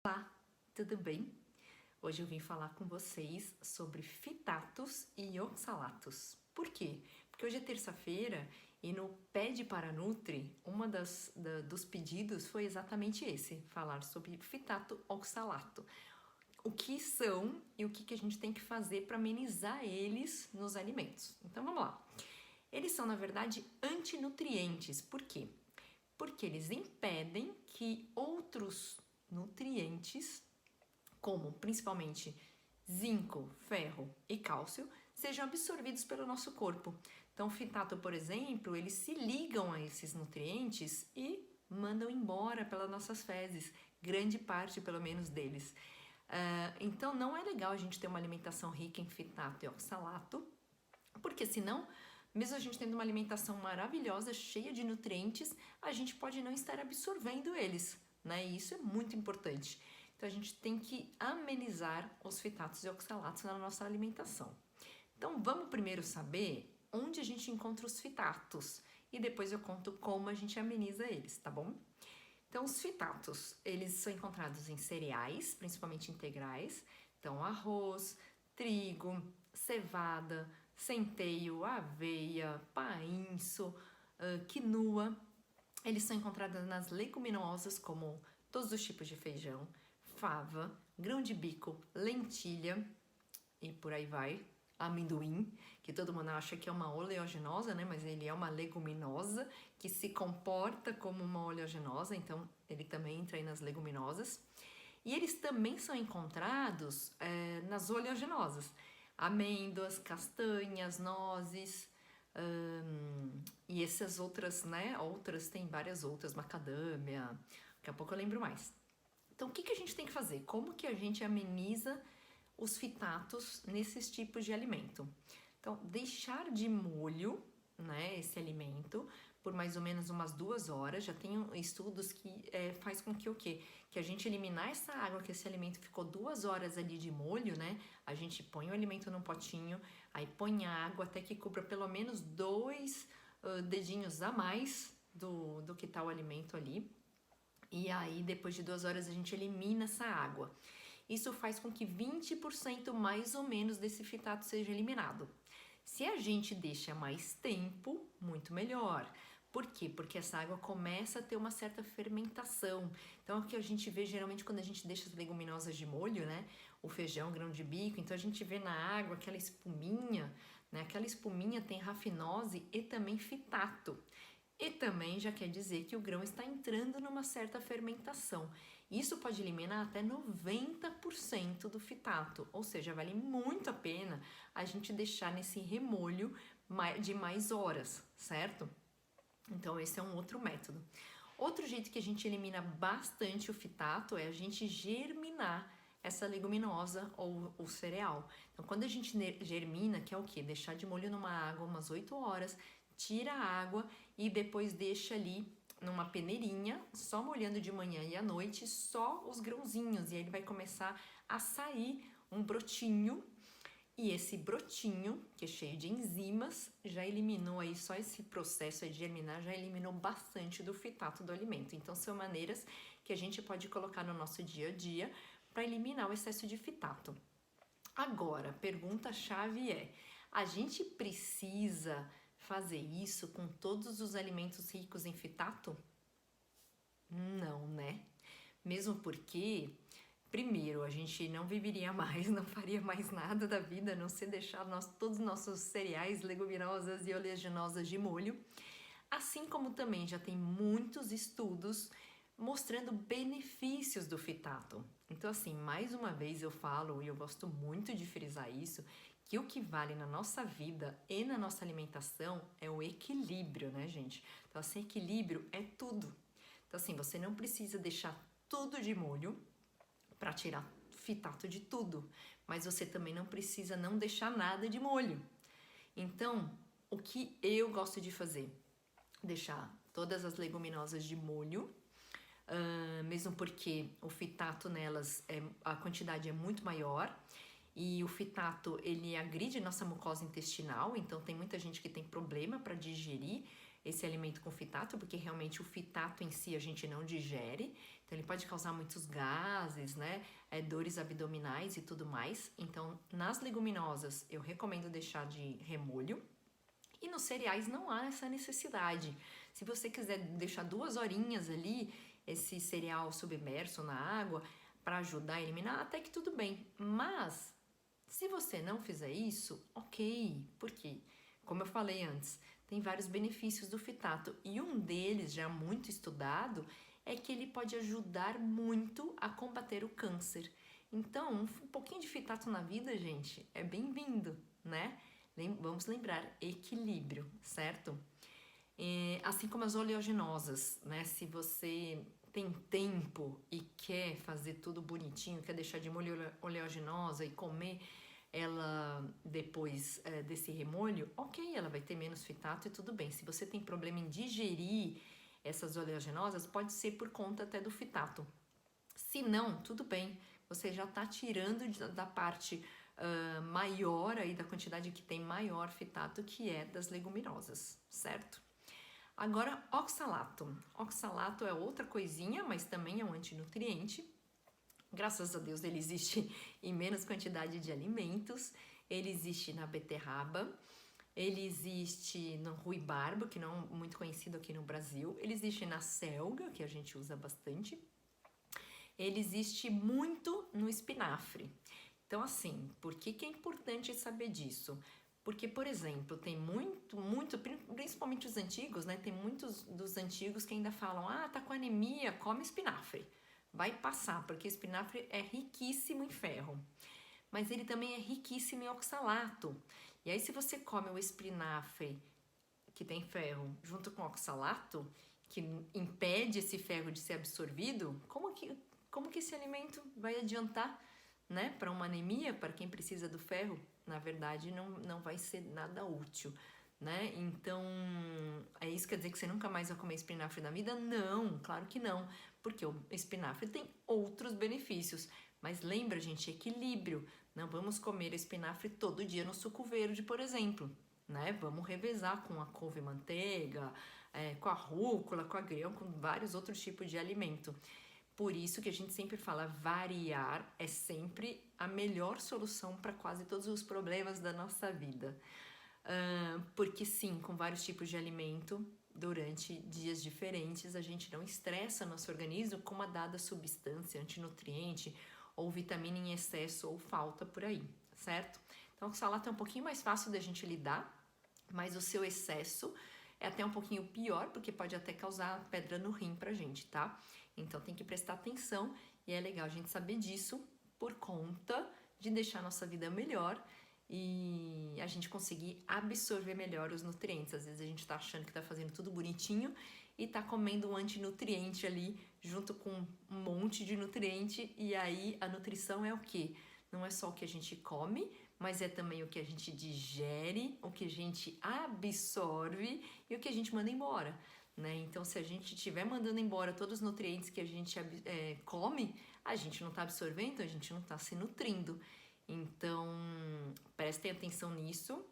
Olá, tudo bem? Hoje eu vim falar com vocês sobre fitatos e oxalatos. Por quê? Porque hoje é terça-feira e no Pede para Nutri, dos pedidos foi exatamente esse, falar sobre fitato oxalato. O que são e o que a gente tem que fazer para amenizar eles nos alimentos. Então vamos lá. Eles são, na verdade, antinutrientes. Por quê? Porque eles impedem que outros nutrientes, como principalmente zinco, ferro e cálcio, sejam absorvidos pelo nosso corpo. Então, o fitato, por exemplo, eles se ligam a esses nutrientes e mandam embora pelas nossas fezes, grande parte, pelo menos, deles. Então, não é legal a gente ter uma alimentação rica em fitato e oxalato, porque senão, mesmo a gente tendo uma alimentação maravilhosa, cheia de nutrientes, a gente pode não estar absorvendo eles, né? E isso é muito importante. Então a gente tem que amenizar os fitatos e oxalatos na nossa alimentação. Então vamos primeiro saber onde a gente encontra os fitatos e depois eu conto como a gente ameniza eles, tá bom? Então os fitatos, eles são encontrados em cereais, principalmente integrais, então arroz, trigo, cevada, centeio, aveia, painço, quinoa. Eles são encontrados nas leguminosas, como todos os tipos de feijão, fava, grão de bico, lentilha e por aí vai. Amendoim, que todo mundo acha que é uma oleaginosa, né? Mas ele é uma leguminosa que se comporta como uma oleaginosa, então ele também entra aí nas leguminosas. E eles também são encontrados nas oleaginosas, amêndoas, castanhas, nozes, e essas outras, né? Outras, tem várias outras, macadâmia, daqui a pouco eu lembro mais. Então, o que a gente tem que fazer? Como que a gente ameniza os fitatos nesses tipos de alimento? Então, deixar de molho, né, esse alimento por mais ou menos umas 2 horas. Já tem estudos que faz com que o quê? Que a gente eliminar essa água que esse alimento ficou 2 horas ali de molho, né? A gente põe o alimento num potinho, aí põe a água até que cubra pelo menos 2 dedinhos a mais do que tá o alimento ali. E aí, depois de 2 horas, a gente elimina essa água. Isso faz com que 20% mais ou menos desse fitato seja eliminado. Se a gente deixa mais tempo, muito melhor. Por quê? Porque essa água começa a ter uma certa fermentação. Então, é o que a gente vê geralmente quando a gente deixa as leguminosas de molho, né? O feijão, o grão de bico. Então, a gente vê na água aquela espuminha, né? Aquela espuminha tem rafinose e também fitato. E também já quer dizer que o grão está entrando numa certa fermentação. Isso pode eliminar até 90% do fitato, ou seja, vale muito a pena a gente deixar nesse remolho de mais horas, certo? Então esse é um outro método. Outro jeito que a gente elimina bastante o fitato é a gente germinar essa leguminosa ou o cereal. Então quando a gente germina, que é o que? Deixar de molho numa água umas 8 horas, tira a água e depois deixa ali numa peneirinha, só molhando de manhã e à noite, só os grãozinhos. E aí ele vai começar a sair um brotinho. E esse brotinho, que é cheio de enzimas, já eliminou aí, só esse processo de germinar, já eliminou bastante do fitato do alimento. Então são maneiras que a gente pode colocar no nosso dia a dia para eliminar o excesso de fitato. Agora, pergunta-chave é: a gente precisa fazer isso com todos os alimentos ricos em fitato? Não, né? Mesmo porque, primeiro, a gente não viveria mais, não faria mais nada da vida, a não ser deixar todos os nossos cereais, leguminosas e oleaginosas de molho. Assim como também já tem muitos estudos mostrando benefícios do fitato. Então, assim, mais uma vez eu falo, e eu gosto muito de frisar isso, que o que vale na nossa vida e na nossa alimentação é o equilíbrio, né, gente? Então, assim, equilíbrio é tudo. Então, assim, você não precisa deixar tudo de molho para tirar fitato de tudo, mas você também não precisa não deixar nada de molho. Então, o que eu gosto de fazer? Deixar todas as leguminosas de molho, mesmo porque o fitato nelas, a quantidade é muito maior. E o fitato, ele agride nossa mucosa intestinal, então tem muita gente que tem problema para digerir esse alimento com fitato, porque realmente o fitato em si a gente não digere, então ele pode causar muitos gases, né, dores abdominais e tudo mais. Então, nas leguminosas eu recomendo deixar de remolho, e nos cereais não há essa necessidade. Se você quiser deixar 2 horinhas ali esse cereal submerso na água para ajudar a eliminar, até que tudo bem. Mas se você não fizer isso, ok. Por quê? Como eu falei antes, tem vários benefícios do fitato e um deles, já muito estudado, é que ele pode ajudar muito a combater o câncer. Então, um pouquinho de fitato na vida, gente, é bem-vindo, né? Vamos lembrar, equilíbrio, certo? Assim como as oleaginosas, né? Se você tem tempo e quer fazer tudo bonitinho, quer deixar de molho oleaginosa e comer ela depois desse remolho, ok, ela vai ter menos fitato e tudo bem. Se você tem problema em digerir essas oleaginosas, pode ser por conta até do fitato. Se não, tudo bem, você já está tirando da parte maior aí, da quantidade que tem maior fitato, que é das leguminosas, certo? Agora, oxalato. Oxalato é outra coisinha, mas também é um antinutriente. Graças a Deus ele existe em menos quantidade de alimentos. Ele existe na beterraba, ele existe no ruibarbo, que não é muito conhecido aqui no Brasil. Ele existe na selga, que a gente usa bastante. Ele existe muito no espinafre. Então, assim, por que é importante saber disso? Porque, por exemplo, tem muito, principalmente os antigos, né? Tem muitos dos antigos que ainda falam, tá com anemia, come espinafre. Vai passar, porque espinafre é riquíssimo em ferro. Mas ele também é riquíssimo em oxalato. E aí, se você come o espinafre, que tem ferro, junto com oxalato, que impede esse ferro de ser absorvido, como que esse alimento vai adiantar, né, para uma anemia, para quem precisa do ferro? Na verdade, não vai ser nada útil, né? Então, isso quer dizer que você nunca mais vai comer espinafre na vida? Não, claro que não, porque o espinafre tem outros benefícios. Mas lembra, gente, equilíbrio. Não vamos comer espinafre todo dia no suco verde, por exemplo, né? Vamos revezar com a couve-manteiga, com a rúcula, com agrião, com vários outros tipos de alimento. Por isso que a gente sempre fala, variar é sempre a melhor solução para quase todos os problemas da nossa vida. Porque sim, com vários tipos de alimento, durante dias diferentes, a gente não estressa nosso organismo com uma dada substância, antinutriente ou vitamina em excesso ou falta por aí, certo? Então, o oxalato é um pouquinho mais fácil da gente lidar, mas o seu excesso é até um pouquinho pior, porque pode até causar pedra no rim pra gente, tá? Então tem que prestar atenção e é legal a gente saber disso por conta de deixar a nossa vida melhor e a gente conseguir absorver melhor os nutrientes. Às vezes a gente tá achando que tá fazendo tudo bonitinho e tá comendo um antinutriente ali junto com um monte de nutriente, e aí a nutrição é o quê? Não é só o que a gente come, mas é também o que a gente digere, o que a gente absorve e o que a gente manda embora, né? Então, se a gente estiver mandando embora todos os nutrientes que a gente come, a gente não está absorvendo, a gente não está se nutrindo. Então, prestem atenção nisso.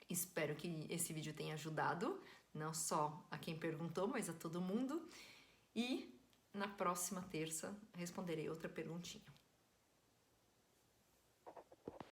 Espero que esse vídeo tenha ajudado, não só a quem perguntou, mas a todo mundo. E na próxima terça responderei outra perguntinha.